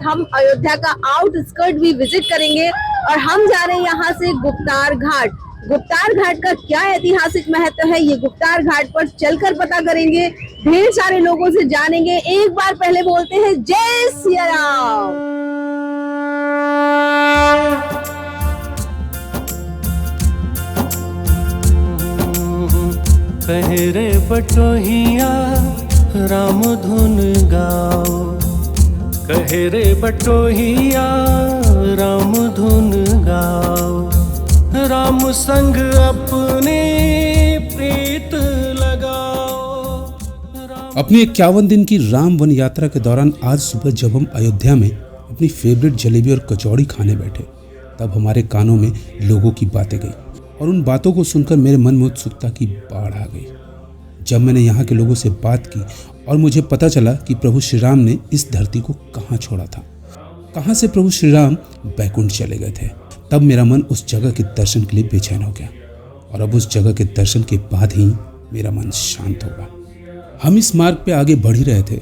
हम अयोध्या का आउटस्कर्ट भी विजिट करेंगे और हम जा रहे हैं यहाँ से गुप्तार घाट। गुप्तार घाट का क्या ऐतिहासिक महत्व है, ये गुप्तार घाट पर चलकर पता करेंगे, ढेर सारे लोगों से जानेंगे। एक बार पहले बोलते हैं जय सिया राम। पहरे बटोहिया राम धुन गाओ, कहे रे बटोहिया राम धुन गाओ, राम संग अपने प्रीत लगाओ। अपनी 51 दिन की राम वन यात्रा के दौरान आज सुबह जब हम अयोध्या में अपनी फेवरेट जलेबी और कचौड़ी खाने बैठे, तब हमारे कानों में लोगों की बातें गई और उन बातों को सुनकर मेरे मन में उत्सुकता की बाढ़ आ गई। जब मैंने यहाँ के लोगों से बात की और मुझे पता चला कि प्रभु श्री राम ने इस धरती को कहाँ छोड़ा था, कहाँ से प्रभु श्री राम बैकुंठ चले गए थे, तब मेरा मन उस जगह के दर्शन के लिए बेचैन हो गया। और अब उस जगह के दर्शन के बाद ही मेरा मन शांत होगा। हम इस मार्ग पे आगे बढ़ ही रहे थे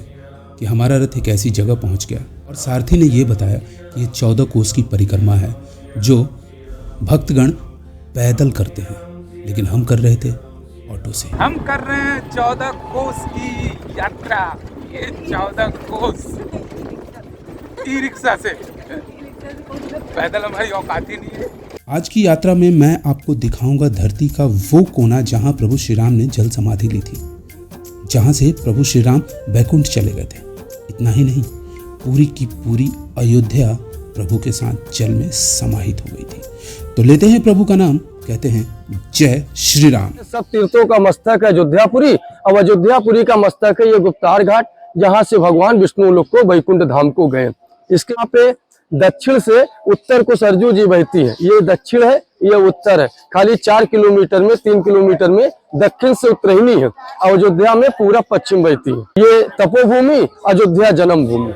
कि हमारा रथ एक ऐसी जगह पहुंच गया और सारथी ने यह बताया कि ये 14 कोस की परिक्रमा है जो भक्तगण पैदल करते हैं, लेकिन हम कर रहे थे ऑटो से। हम कर रहे हैं 14 कोस की यात्रा। ये 14 कोस ई रिक्शा से, पैदल हमारी औकात ही नहीं है। आज की यात्रा में मैं आपको दिखाऊंगा धरती का वो कोना जहां प्रभु श्री राम ने जल समाधि ली थी, जहां से प्रभु श्री राम बैकुंठ चले गए थे। इतना ही नहीं, पूरी की पूरी अयोध्या प्रभु के साथ जल में समाहित हो गई थी। तो लेते हैं प्रभु का नाम, कहते हैं जय श्री राम। सब तीर्थों का मस्तक है अयोध्यापुरी, अब अयोध्यापुरी का मस्तक है ये गुप्तार घाट, जहाँ से भगवान विष्णु लोग को वैकुंठ धाम को गए। इसके यहाँ पे दक्षिण से उत्तर को सरजू जी बहती है। ये दक्षिण है, ये उत्तर है। खाली 4 किलोमीटर में, 3 किलोमीटर में दक्षिण से उत्तरहिणी है। अयोध्या में पूरा पश्चिम बहती है। ये तपोभूमि, अयोध्या जन्म भूमि।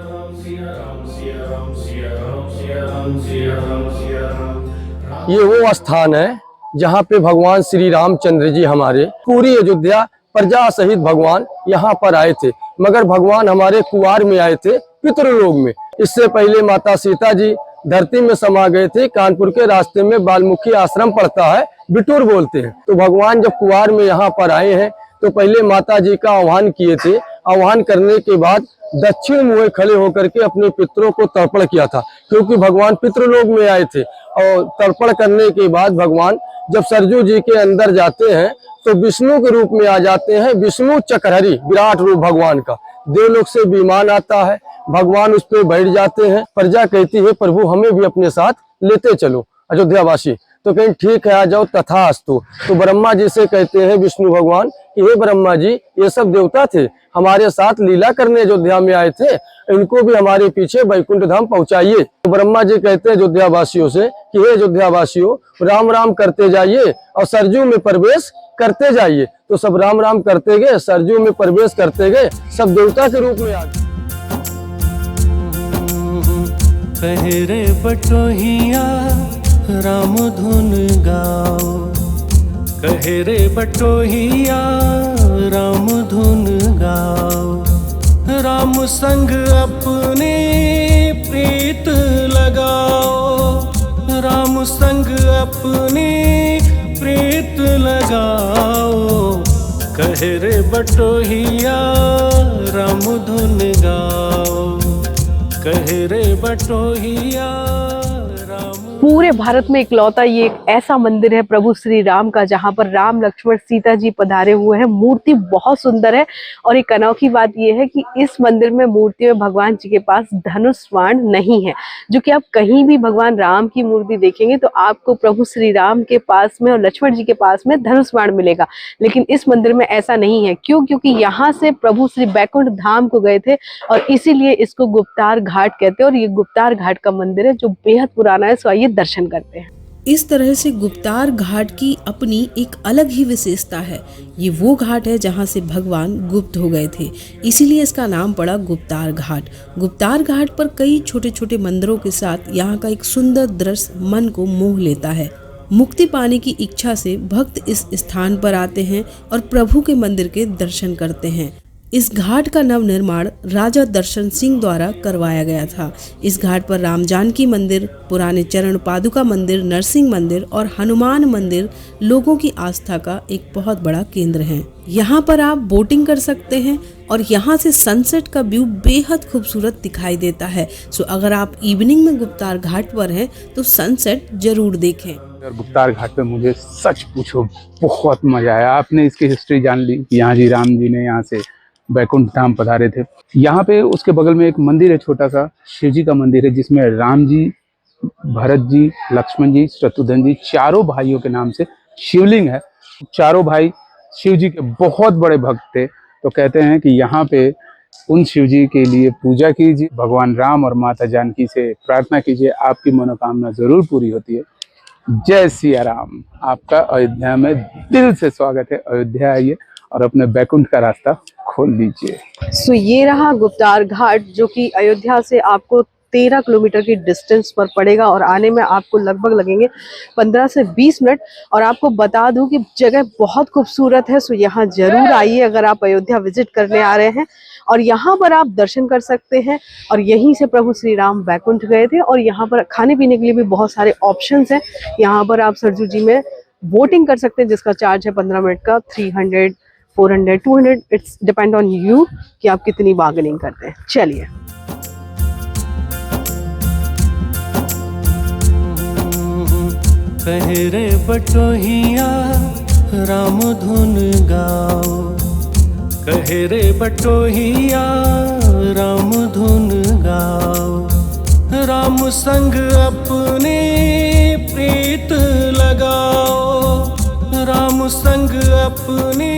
ये वो स्थान है जहाँ पे भगवान श्री रामचंद्र जी हमारे पूरी अयोध्या प्रजा सहित भगवान यहाँ पर आए थे, मगर भगवान हमारे कुआर में आए थे, पितृलोक में। इससे पहले माता सीता जी धरती में समा गए थे। कानपुर के रास्ते में बाल्मीकि आश्रम पड़ता है, बिटूर बोलते हैं। तो भगवान जब कुआर में यहाँ पर आए हैं तो पहले माता जी का आह्वान किए थे। आह्वान करने के बाद दक्षिण मुहे खड़े होकर के अपने पितरों को तर्पण किया था, क्योंकि भगवान पितृलोक में आए थे। और तर्पण करने के बाद भगवान जब सरजू जी के अंदर जाते हैं तो विष्णु के रूप में आ जाते हैं। विष्णु चक्रहरी, विराट रूप भगवान का। देवलोक से विमान आता है, भगवान उस पर बैठ जाते हैं। प्रजा कहती है प्रभु हमें भी अपने साथ लेते चलो अयोध्यावासी। तो कहीं ठीक है, आ जाओ, तथास्तु। तो ब्रह्मा जी से कहते हैं विष्णु भगवान कि हे ब्रह्मा जी, ये सब देवता थे, हमारे साथ लीला करने अयोध्या में आए थे, इनको भी हमारे पीछे वैकुंठ धाम पहुंचाइए। तो ब्रह्मा जी कहते हैं अयोध्या वासियों से कि हे अयोध्या वासियों, राम राम करते जाइए और सरजू में प्रवेश करते जाइए। तो सब राम राम करते गए, सरजू में प्रवेश करते गए, सब देवता के रूप में आ गए। पहरे बटोहिया राम धुन गाओ, कहे रे बटोहिया राम धुन गाओ, राम संग अपने प्रीत लगाओ, राम संग अपने प्रीत लगाओ, कहे रे बटोहिया राम धुन गाओ, कहे रे बटोहिया राम। पूरे भारत में इकलौता ये एक ऐसा मंदिर है प्रभु श्री राम का, जहाँ पर राम लक्ष्मण सीता जी पधारे हुए हैं। मूर्ति बहुत सुंदर है और एक अनोखी बात यह है कि इस मंदिर में मूर्ति में भगवान जी के पास धनुष बाण नहीं है, जो कि आप कहीं भी भगवान राम की मूर्ति देखेंगे तो आपको प्रभु श्री राम के पास में और लक्ष्मण जी के पास में धनुष बाण मिलेगा। लेकिन इस मंदिर में ऐसा नहीं है। क्यों? क्योंकि यहाँ से प्रभु श्री बैकुंठ धाम को गए थे और इसीलिए इसको गुप्तार घाट कहते हैं। और ये गुप्तार घाट का मंदिर है जो बेहद पुराना है। सो आइए दर्शन करते हैं। इस तरह से गुप्तार घाट की अपनी एक अलग ही विशेषता है। ये वो घाट है जहाँ से भगवान गुप्त हो गए थे, इसीलिए इसका नाम पड़ा गुप्तार घाट। गुप्तार घाट पर कई छोटे छोटे मंदिरों के साथ यहाँ का एक सुंदर दृश्य मन को मोह लेता है। मुक्ति पाने की इच्छा से भक्त इस स्थान पर आते हैं और प्रभु के मंदिर के दर्शन करते हैं। इस घाट का नवनिर्माण राजा दर्शन सिंह द्वारा करवाया गया था। इस घाट पर राम जानकी मंदिर, पुराने चरण पादुका मंदिर, नरसिंह मंदिर और हनुमान मंदिर लोगों की आस्था का एक बहुत बड़ा केंद्र है। यहाँ पर आप बोटिंग कर सकते हैं और यहाँ से सनसेट का व्यू बेहद खूबसूरत दिखाई देता है। सो अगर आप इवनिंग में गुप्तार घाट पर हैं तो सनसेट जरूर देखें। गुप्तार घाट पे मुझे सच पूछो बहुत मजा आया। आपने इसकी हिस्ट्री जान ली कि यहाँ जी राम जी ने यहाँ से बैकुंठ धाम पधारे थे। यहाँ पे उसके बगल में एक मंदिर है, छोटा सा शिव जी का मंदिर है, जिसमें राम जी, भरत जी, लक्ष्मण जी, शत्रुघ्न जी चारों भाइयों के नाम से शिवलिंग है। चारों भाई शिव जी के बहुत बड़े भक्त थे, तो कहते हैं कि यहाँ पे उन शिव जी के लिए पूजा कीजिए, भगवान राम और माता जानकी से प्रार्थना कीजिए, आपकी मनोकामना जरूर पूरी होती है। जय सिया राम। आपका अयोध्या में दिल से स्वागत है। अयोध्या आइए और अपने बैकुंठ का रास्ता खोल लीजिए। सो ये रहा गुप्तार घाट, जो कि अयोध्या से आपको 13 किलोमीटर की डिस्टेंस पर पड़ेगा और आने में आपको लगभग लगेंगे 15 से 20 मिनट। और आपको बता दूं कि जगह बहुत खूबसूरत है। सो यहाँ जरूर आइए अगर आप अयोध्या विजिट करने आ रहे हैं, और यहाँ पर आप दर्शन कर सकते हैं। और यहीं से प्रभु श्री राम बैकुंठ गए थे। और यहाँ पर खाने पीने के लिए भी बहुत सारे ऑप्शंस हैं। यहाँ पर आप सरजू जी में बोटिंग कर सकते हैं, जिसका चार्ज है 15 मिनट का 300, 400, 200। इट्स डिपेंड ऑन यू कि आप कितनी बार्गेनिंग करते हैं। चलिए। पहरे बटोहिया राम धुन गाओ, कहे रे बटोहिया राम धुन गाओ। राम संग अपने प्रीत लगाओ, राम संग अपने